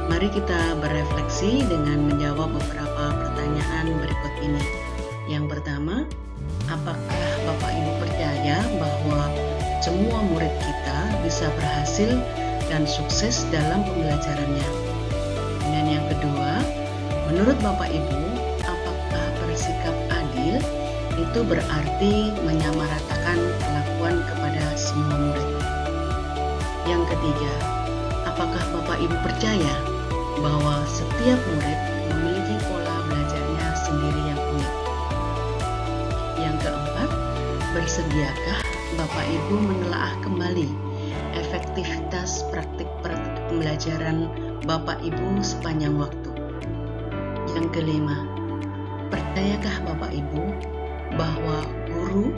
Mari kita berefleksi dengan menjawab beberapa pertanyaan berikut ini. Yang pertama, apakah Bapak Ibu percaya bahwa semua murid kita bisa berhasil dan sukses dalam pembelajarannya? Dan yang kedua, menurut Bapak Ibu, apakah bersikap adil itu berarti menyamaratakan perlakuan kepada semua murid? Yang ketiga, apakah Bapak Ibu percaya bahwa setiap murid memiliki pola belajarnya sendiri yang unik? Yang keempat, bersediakah Bapak Ibu menelaah kembali efektivitas praktik-praktik pembelajaran Bapak Ibu sepanjang waktu? Yang kelima, percayakah Bapak Ibu bahwa guru,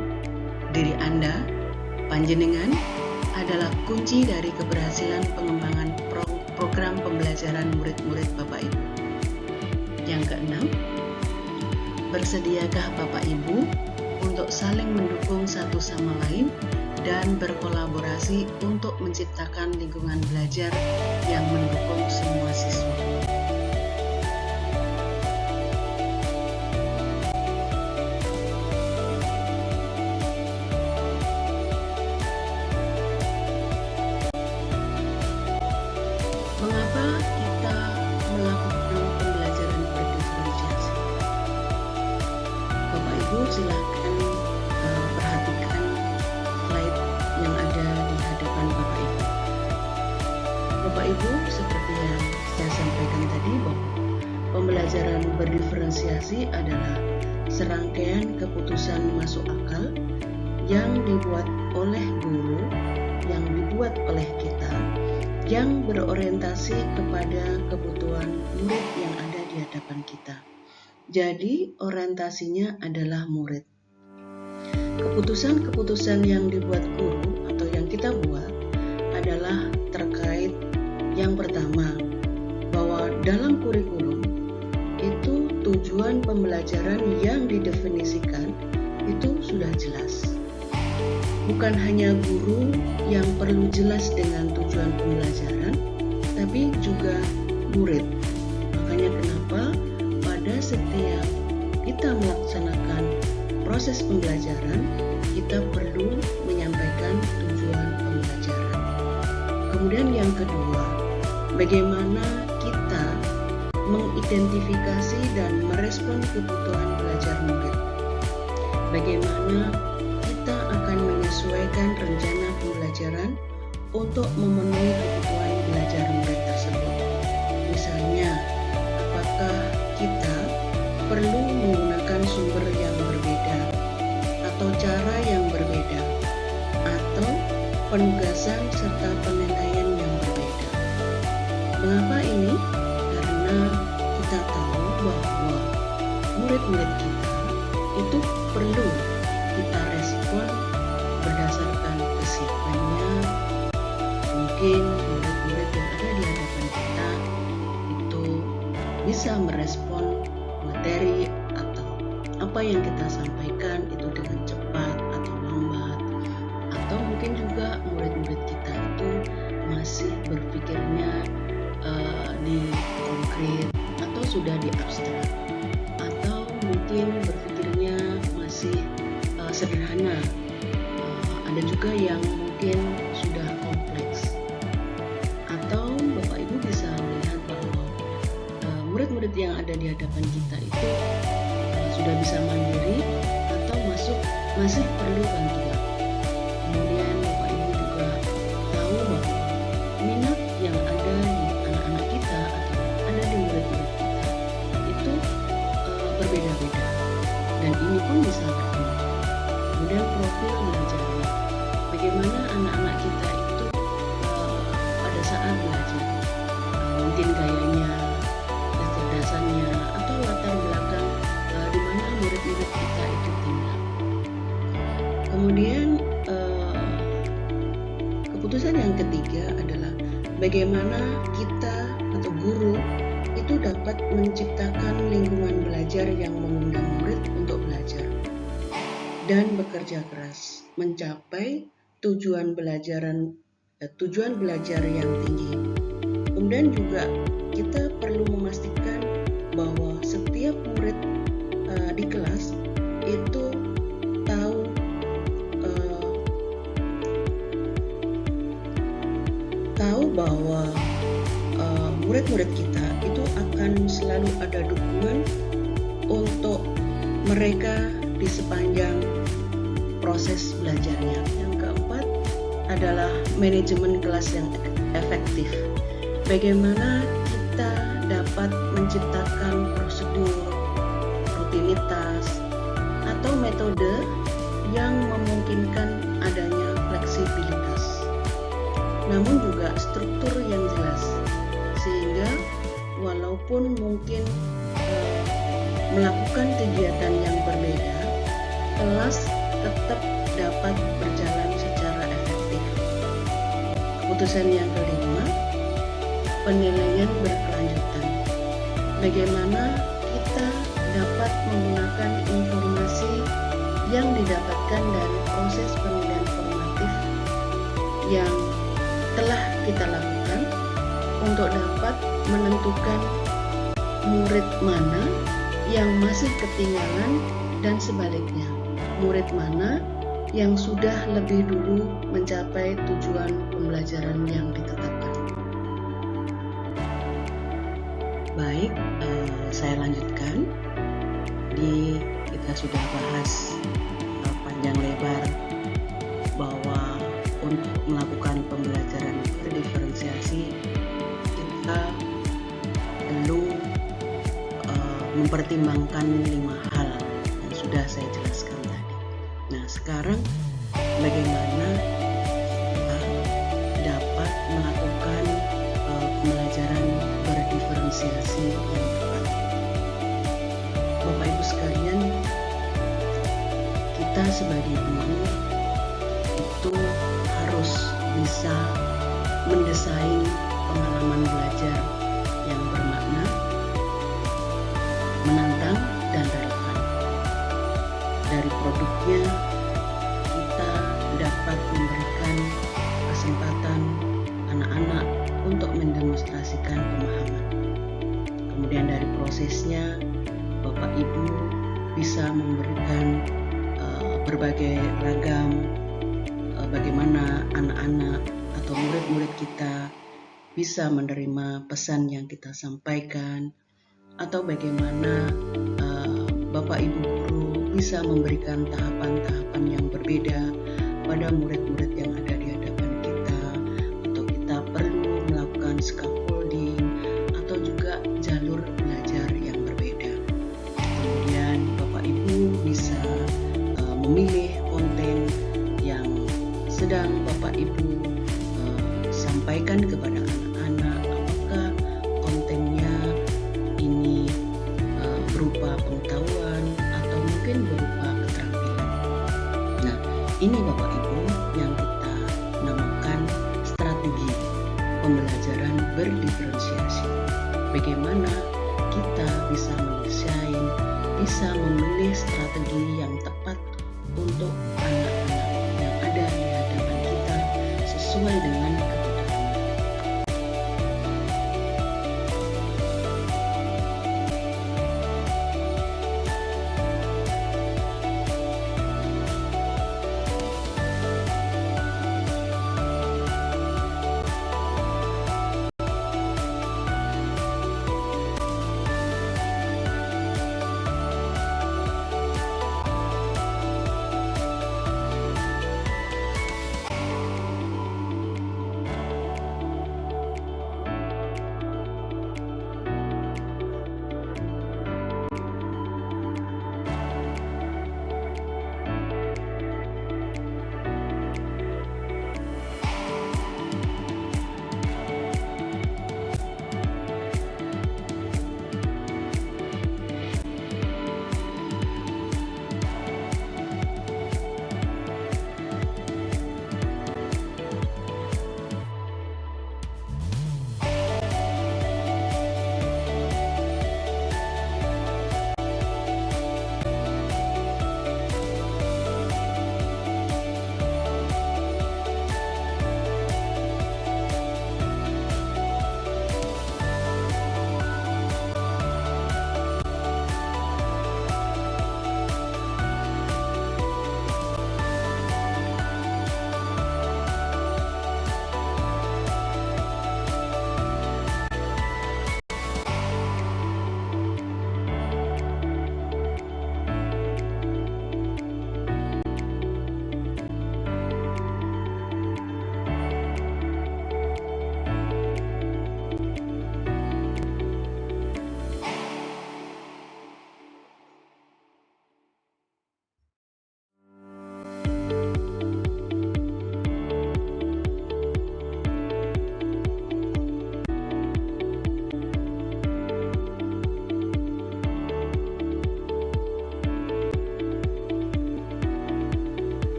diri Anda, panjenengan adalah kunci dari keberhasilan pengembangan program pembelajaran murid-murid Bapak Ibu? Yang keenam, bersediakah Bapak Ibu untuk saling mendukung satu sama lain dan berkolaborasi untuk menciptakan lingkungan belajar yang mendukung semua siswa? Mengapa kita melakukan pembelajaran berdiferensiasi? Bapak Ibu silakan perhatikan slide yang ada di hadapan Bapak Ibu. Bapak Ibu, seperti yang saya sampaikan tadi, bahwa pembelajaran berdiferensiasi adalah serangkaian keputusan masuk akal yang dibuat oleh guru, yang dibuat oleh kita, yang berorientasi kepada kebutuhan murid yang ada di hadapan kita. Jadi, orientasinya adalah murid. Keputusan-keputusan yang dibuat guru atau yang kita buat adalah terkait yang pertama, bahwa dalam kurikulum itu tujuan pembelajaran yang didefinisikan itu sudah jelas. Bukan hanya guru yang perlu jelas dengan tujuan pembelajaran, tapi juga murid. Makanya kenapa pada setiap kita melaksanakan proses pembelajaran, kita perlu menyampaikan tujuan pembelajaran. Kemudian yang kedua, bagaimana kita mengidentifikasi dan merespon kebutuhan belajar murid. Bagaimana kita akan menyesuaikan rencana pembelajaran untuk memenuhi kebutuhan belajar murid tersebut. Misalnya, apakah kita perlu menggunakan sumber yang berbeda atau cara yang berbeda atau penugasan serta penilaian yang berbeda. Mengapa ini? Karena kita tahu bahwa murid-murid kita itu perlu kita respon berdasarkan kesiapannya. Mungkin murid-murid yang ada di hadapan kita itu bisa merespon materi atau apa yang kita sampaikan itu dengan cepat atau lambat, atau mungkin juga murid-murid kita itu masih berpikirnya di konkret atau sudah di abstrak, atau mungkin berpikirnya masih sederhana. Ada juga yang mungkin sudah kompleks. Atau Bapak Ibu bisa melihat bahwa murid-murid yang ada di hadapan kita itu sudah bisa mandiri atau masih perlu bantuan. Kemudian Bapak Ibu juga tahu bahwa minat yang ada di anak-anak kita atau ada di murid-murid kita itu berbeda-beda, dan ini pun bisa berkembang. Kemudian profil belajarnya, bagaimana anak-anak kita itu pada saat belajar, mungkin gayanya, kecerdasannya, atau latar belakang di mana murid-murid kita itu tinggal. Kemudian keputusan yang ketiga adalah bagaimana kita atau guru itu dapat menciptakan lingkungan belajar yang mengundang murid untuk belajar dan bekerja keras mencapai tujuan belajar yang tinggi. Kemudian juga kita perlu memastikan bahwa setiap murid di kelas itu tahu bahwa murid-murid kita itu akan selalu ada dukungan untuk mereka di sepanjang proses belajarnya. Yang keempat adalah manajemen kelas yang efektif. Bagaimana kita dapat menciptakan prosedur, rutinitas, atau metode yang memungkinkan adanya fleksibilitas, namun juga struktur yang jelas, sehingga walaupun mungkin melakukan kegiatan yang berbeda, kelas tetap dapat berjalan secara efektif. Keputusan yang kelima, penilaian berkelanjutan. Bagaimana kita dapat menggunakan informasi yang didapatkan dari proses penilaian formatif yang telah kita lakukan untuk dapat menentukan murid mana yang masih ketinggalan dan sebaliknya, murid mana yang sudah lebih dulu mencapai tujuan pembelajaran yang ditetapkan. Baik, saya lanjutkan. Kita sudah bahas panjang lebar bahwa untuk melakukan pembelajaran berdiferensiasi kita perlu mempertimbangkan 5 hal yang sudah saya jelaskan tadi. Nah, sekarang bagaimana kita dapat melakukan pembelajaran berdiferensiasi yang tepat? Bapak Ibu sekalian, kita sebagai guru itu harus bisa mendesain pengalaman belajar yang bermakna, menantang, dan relevan. Dari produknya, kita dapat memberikan kesempatan anak-anak untuk mendemonstrasikan pemahaman. Kemudian dari prosesnya, Bapak Ibu bisa memberikan berbagai ragam bagaimana anak-anak atau murid-murid kita bisa menerima pesan yang kita sampaikan, atau bagaimana Bapak Ibu guru bisa memberikan tahapan-tahapan yang berbeda pada murid-murid yang ada di hadapan kita, atau kita perlu melakukan scaffolding atau juga jalur belajar yang berbeda. Kemudian Bapak Ibu bisa memilih konten yang sedang Bapak Ibu sampaikan kepada anak-anak, apakah kontennya ini berupa pengetahuan atau mungkin berupa keterampilan. Nah, ini Bapak Ibu yang kita namakan strategi pembelajaran berdiferensiasi. Bagaimana kita bisa mendesain, bisa memilih strategi yang tepat untuk